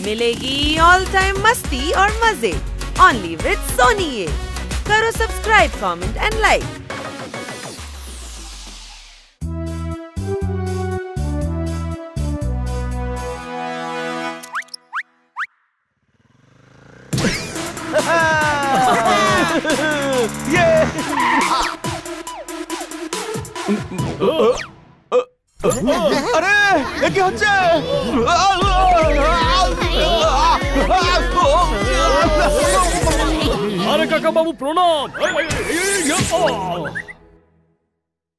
मिलेगी all time मस्ती और मजे ओनली विद सोनी ये। करो सब्सक्राइब, कमेंट एंड लाइक। আরে কি হচ্ছে? আরে কাকা বাবু প্রণাম।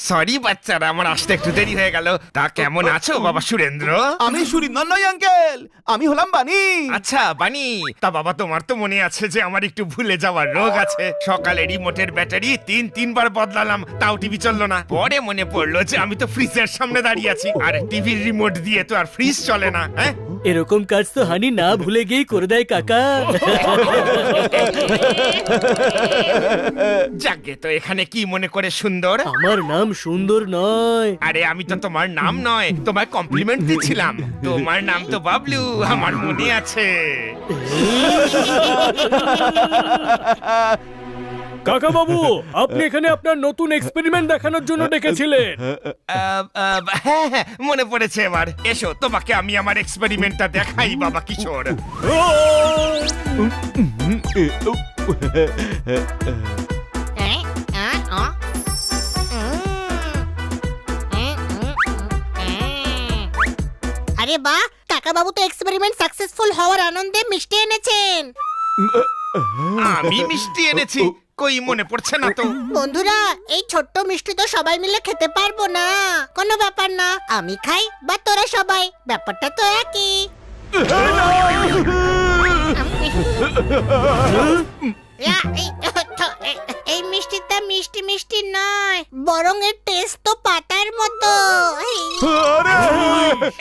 সরি বাচ্চারা, আমার আসতে একটু দেরি হয়ে গেল। তা কেমন আছো বাবা সুরেন্দ্র? আমি সুরিন্দর নই আঙ্কেল, আমি হলাম বানি। আচ্ছা বানি, তা বাবা তোমার তো মনে আছে যে আমার একটু ভুলে যাওয়ার রোগ আছে। সকালে রিমোটের ব্যাটারি তিনবার বদলালাম, তাও টিভি চললো না। পরে মনে পড়লো যে আমি তো ফ্রিজের সামনে দাঁড়িয়ে আছি, আর টিভির রিমোট দিয়ে তো আর ফ্রিজ চলে না। হ্যাঁ, এরকম কাজ তো হানি না ভুলে গিয়েই করে দেয় কাকা। যাকে তো এখানে কি মনে করে সুন্দর? আমার নাম সুন্দর নয়। আরে আমি তো তোমার নাম নয়, তোমায় কমপ্লিমেন্ট দিচ্ছিলাম। তোমার নাম তো বাবলু, আমার মনে আছে। কাকা বাবু, আপনি এখানে আপনার নতুন এক্সপেরিমেন্ট দেখানোর জন্য ডেকেছিলেন। হ্যাঁ, মনে পড়েছে এবার। এসো, তোমাকে আমি আমার এক্সপেরিমেন্টটা দেখাই বাবা কিশোর। আরে বাহ, কাকা বাবু তো এক্সপেরিমেন্ট সাকসেসফুল হওয়ার আনন্দে মিষ্টি এনেছেন। আমি মিষ্টি এনেছি? কই মনে পড়ছে না তো। বন্ধুরা, এই ছোট্ট মিষ্টি তো সবাই মিলে খেতে পারবো না। কোনো ব্যাপার না, আমি খাই বা তোরা সবাই, ব্যাপারটা তো একই। এই মিষ্টিটা মিষ্টি মিষ্টি নয়, বরং এর টেস্ট তো পাতার মতো।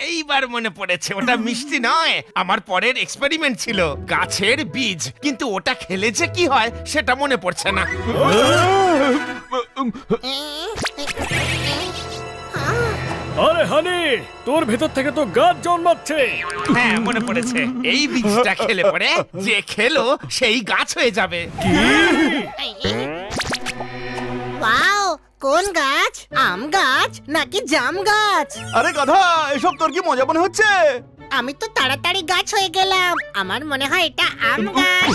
এইবার মনে পড়েছে, ওটা মিষ্টি নয়, আমার পরের এক্সপেরিমেন্ট ছিল গাছের বীজ। কিন্তু ওটা খেলে যে কি হয় সেটা মনে পড়ছে না। আরে হানি, তোর ভেতর থেকে তো গাছ জন্মাচ্ছে। হ্যাঁ, মনে পড়েছে। এই বীজটা খেলে পরে যে খেলো সেই গাছ হয়ে যাবে। ওয়াও, কোন গাছ? আম গাছ নাকি জাম গাছ? আরে গাধা, এসব তোর কি মজা মনে হচ্ছে? আমি তো তাড়াতাড়ি গাছ হয়ে গেলাম, আমার মনে হয় এটা আম গাছ।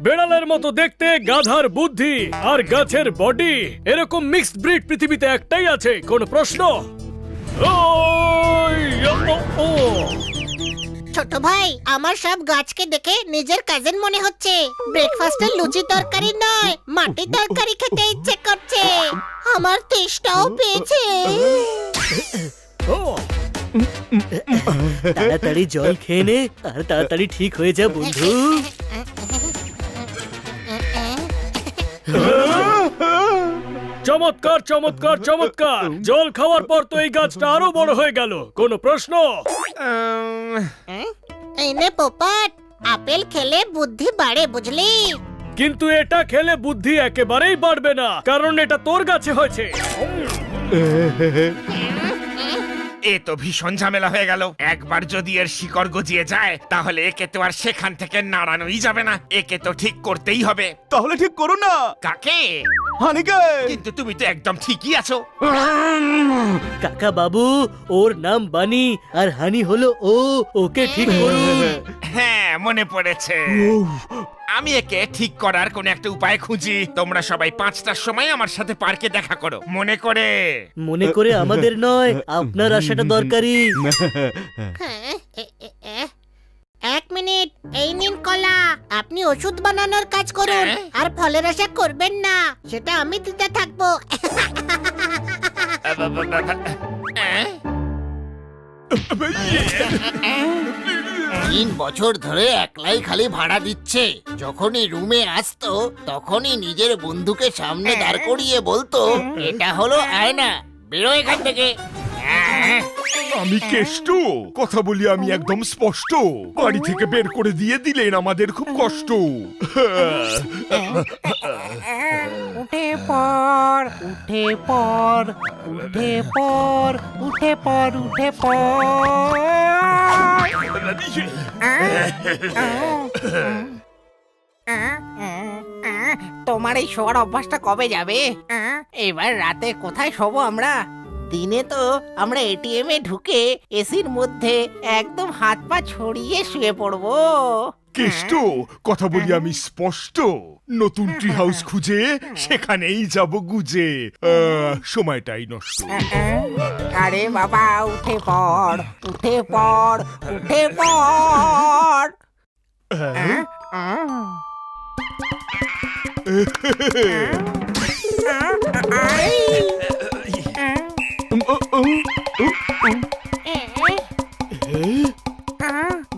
বেড়ালের মতো দেখতে গাধার বুদ্ধি আর গাছের বডি, এরকম মিক্সড ব্রিড পৃথিবীতে একটাই আছে। কোন প্রশ্ন? ছোট ভাই, আমার সব গাছকে দেখে নিজের কাজিন মনে হচ্ছে। ব্রেকফাস্টে লুচি তরকারি নয়, মাটি তরকারি খেতে ইচ্ছে করছে। আমার তেষ্টাও পেয়েছে। তাড়াতাড়ি জল খেয়ে নে আর তাড়াতাড়ি ঠিক হয়ে যা বন্ধু। চমৎকার চমৎকার চমৎকার। জল খাওয়ার পর তো এই গাছটা আরো বড় হয়ে গেল। কোনো প্রশ্ন? এই নে পোপট, আপেল খেলে বুদ্ধি বাড়ে, বুঝলি? কিন্তু এটা খেলে বুদ্ধি একেবারেই বাড়বে না, কারণ এটা তোর গাছে হয়েছে। এ তো ভীষণ ঝামেলা হয়ে গেল। একবার যদি এর শিকড় গজিয়ে যায় তাহলে একে তো আর সেখান থেকে নাড়ানোই যাবে না। একে তো ঠিক করতেই হবে। তাহলে ঠিক করো না। কাকে? হানিকে। কিন্তু তুমি তো একদম ঠিকই আছো। কাকা বাবু, ওর নাম বানি আর হানি হলো ও। ওকে ঠিক করুন। হ্যাঁ, মনে পড়েছে। আমি একে ঠিক করার কোন একটা উপায় খুঁজি। তোমরা সবাই 5টার সময় আমার সাথে পার্কে দেখা করো, মনে করে। মনে করে আমাদের নয়, আপনার আসাটা দরকারি। এক মিনিট, এই নিন কলা। আপনি ওষুধ বানানোর কাজ করুন আর ফলের আশা করবেন না, সেটা আমি দিতে থাকবো। 3 বছর ধরে একলাই খালি ভাড়া দিচ্ছে। যখনই রুমে আসতো তখনই নিজের বন্ধুকে সামনে দাঁড় করিয়ে বলতো, এটা হলো আয়না, বেরো এখান থেকে। আমি কেষ্ট, কথা বলি আমি একদম স্পষ্ট। বাড়ি থেকে বের করে দিয়ে দিলেন, আমাদের খুব কষ্ট। উঠে পড়, উঠে পড়, উঠে পড়, উঠে পড়, উঠে পড়। তোমার এই শোয়ার অভ্যাসটা কবে যাবে? এবার রাতে কোথায় শোবো আমরা? দিনে তো আমরা এটিএম এ ঢুকে এসির মধ্যে একদম হাত পা ছড়িয়ে শুয়ে পড়বো। কেষ্ট, কথা বলি আমি স্পষ্ট। নতুন ট্রি হাউস খুঁজে সেখানেই যাব গুজে। সময়টাই নষ্ট। আরে বাবা, উঠে পড়, উঠে পড়, উঠে পড়।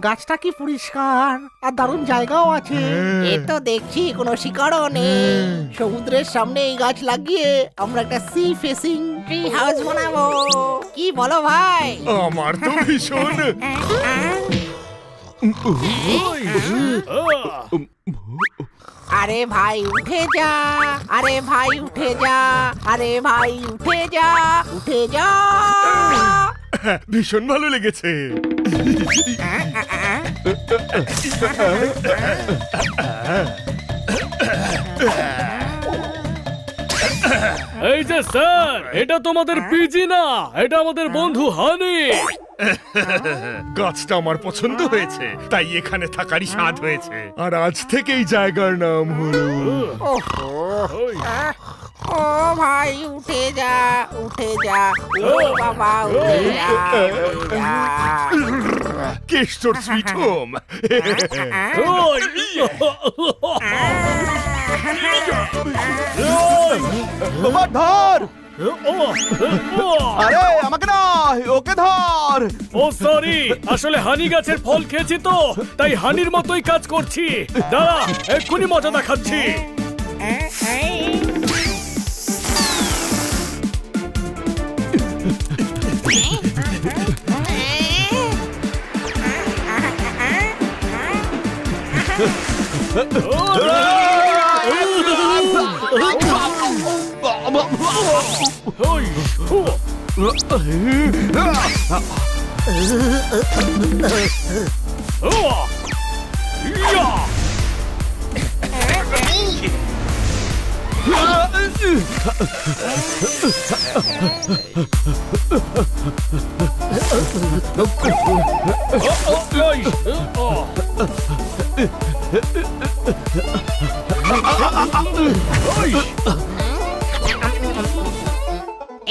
গাছটা কি পরিষ্কার আর দারুণ জায়গাও আছে। এ তো দেখছি কোনো শিকারও নেই। সমুদ্রের সামনে এই গাছ লাগিয়ে আমরা একটা সি ফেসিং ট্রি হাউস বানাবো। কি বলো ভাই? আমার তো ভীষণ। আরে ভাই উঠে যা, আরে ভাই উঠে যা, আরে ভাই উঠে যা, উঠে যা। ভীষণ ভালো লেগেছে। এই যে স্যার, এটা তোমাদের পিজি না, এটা আমাদের বন্ধু হানি। গাছটা আমার পছন্দ হয়েছে, তাই এখানে থাকারই স্বাদ হয়েছে। আর আজ থেকে এই জায়গার নাম হলো। ও ভাই উঠে যা, উঠে যা, ও বাবা উঠে যা, উঠে যা। কেষ্টর সুইট হোম। তোমার ধর। আরে আমাকে না, ওকে ধর। ও সরি, আসলে হানি গাছের ফল খেয়েছি তো, তাই হানির মতোই কাজ করছি। দাঁড়া, এক্ষুনি মজা দেখাচ্ছি।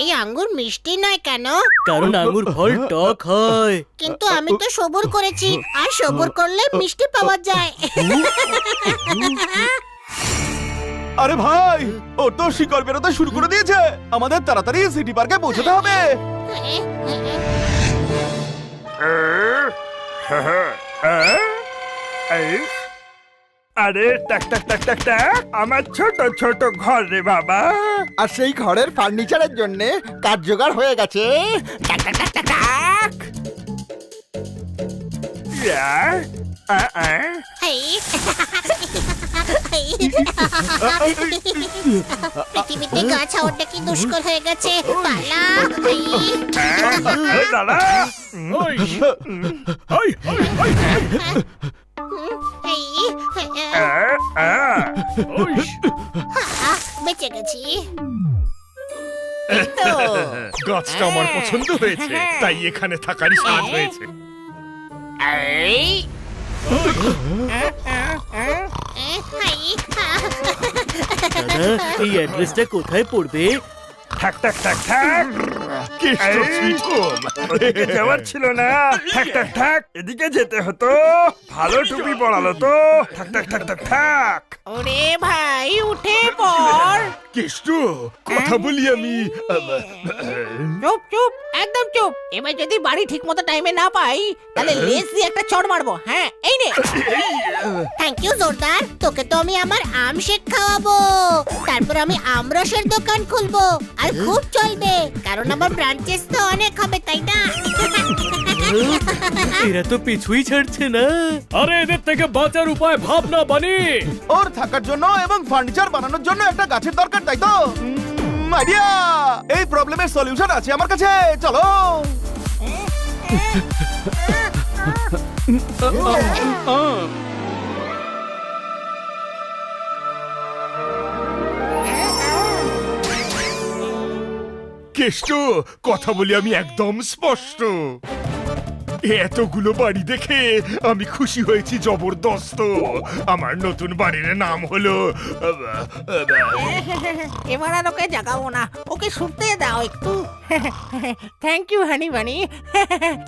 এই আঙ্গুর মিষ্টি নয় কেন? কারণ আঙ্গুর ফল টক হয়। কিন্তু আমি তো সবুর করেছি, আর সবুর করলে মিষ্টি পাওয়া যায়। আরে ভাই, ও তো শিকড় বেরোতে শুরু করে দিয়েছে। আমাদের তাড়াতাড়ি সিটি পার্কে পৌঁছতে হবে। আরে টাক টাক টাক টাক টাক, আমার ছোট ছোট ঘর রে বাবা। আর সেই ঘরের ফার্নিচারের জন্য কাঠ জোগাড় হয়ে গেছে। টাক টাক টাক টাক টাক। ইয়া, পৃথিবীতে গাছ হওয়াটা কি দুষ্কর হয়ে গেছে। পালা। দাদা, বেঁচে গেছি। গাছটা আমার পছন্দ হয়েছে, তাই এখানে থাকারই স্বাদ হয়েছে। এই অ্যাড্রেসটা কোথায় পড়বে? ঠাক ঠাক ঠাক ঠাক। কেষ্টর সুইট হোম। ওদিকে যাওয়ার ছিল না। ঠাক ঠাক ঠাক, এদিকে যেতে হতো। ভালো টুপি পড়ালো তো। ঠাক ঠাক ঠাক ঠাক ঠাক। ওরে ভাই উঠে পড়। কেষ্ট, কথা বলি আমি। চুপ চুপ, একদম চুপ। এবার যদি বাড়ি ঠিক মতো টাইমে না পাই, তাহলে লেজ দিয়ে একটা চড় মারবো। হ্যাঁ, এই নে। থ্যাংক ইউ জোরদার, তোকে তো আমি আমার আম শেক খাওয়াবো। তারপর আমি আমরসের দোকান খুলবো, আর খুব চলবে, কারণ আমার ব্রাঞ্চেস তো অনেক হবে, তাই না? এরা তো পিছুই ছাড়ছে না। আরে এদের থেকে বাঁচার উপায় ভাব না বানি। ওর থাকার জন্য এবং ফার্নিচার বানানোর জন্য একটা গাছের দরকার, তাই তো? আইডিয়া! এই প্রবলেমের সলিউশন আছে আমার কাছে, চলো। কেষ্ট, কথা বলি আমি একদম স্পষ্ট। এতগুলো বাড়ি দেখে আমি খুশি হয়েছি জবরদস্ত। আমার নতুন বাড়ির নাম হলো এবার আর ওকে জাগাবো না, ওকে শুনতে দাও একটু। থ্যাংক ইউ হানি বানি,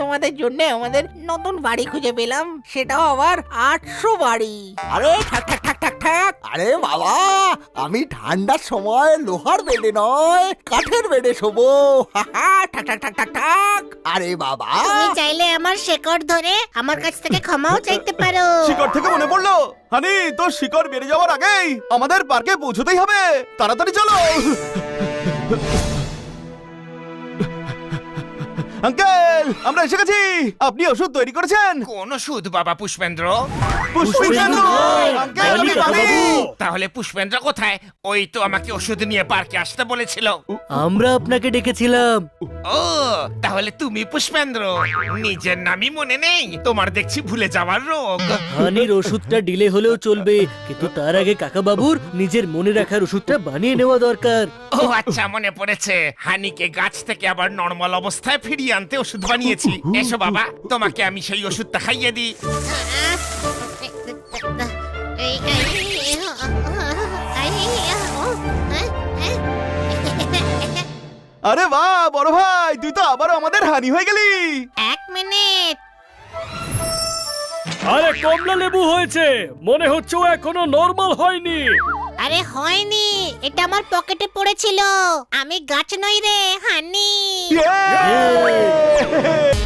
তোমাদের জন্য আমাদের নতুন বাড়ি খুঁজে পেলাম, সেটাও আবার 800 বাড়ি। আরে ঠাক ঠাক ঠাক ঠাক ঠাক। আরে বাবা, আমি ঠান্ডার সময় লোহার বেডে নয় কাঠের বেডে শোবো। ঠাক ঠাক ঠাক ঠাক ঠাক। আরে বাবা, তুমি চাইলে আমার শেকড় ধরে আমার কাছ থেকে ক্ষমাও চাইতে পারো। শিকড় থেকে মনে পড়লো, হানি তোর শিকড় বেড়ে যাওয়ার আগেই আমাদের পার্কে পৌঁছতেই হবে। তাড়াতাড়ি চলো। আঙ্কেল, আমরা এসে গেছি। আপনি ওষুধ তৈরি করেছেন? কোন ওষুধ বাবা পুষ্পেন্দ্র? পুষ্পেন্দ্র, আঙ্কেল আমি বানি। তাহলে পুষ্পেন্দ্র কোথায়? ওই তো আমাকে ওষুধ নিয়ে পার্কে আসতে বলেছিল। আমরা আপনাকে ডেকেছিলাম। ও, তাহলে তুমি পুষ্পেন্দ্র। নিজের নামই মনে নেই তোমার, দেখছি ভুলে যাওয়ার রোগ। হানির ওষুধটা ডিলে হলেও চলবে, কিন্তু তার আগে কাকা বাবুর নিজের মনে রাখার ওষুধটা বানিয়ে নেওয়া দরকার। ও আচ্ছা, মনে পড়েছে। হানিকে গাছ থেকে আবার নরমাল অবস্থায় ফিরিয়ে আনতে ওষুধ বানিয়েছি। এসো বাবা, তোমাকে আমি সেই ওষুধটা খাইয়ে দিই। আরে বাহ বড় ভাই, তুই তো আবারও আমাদের হানি হয়ে গেলি। 1 মিনিট। আরে কমলা লেবু হয়েছে, মনে হচ্ছে ও এখনো নরমাল হয়নি। আরে হয়নি, এটা আমার পকেটে পড়েছিল। আমি গাছ নই রে, হানি। ইয়ে!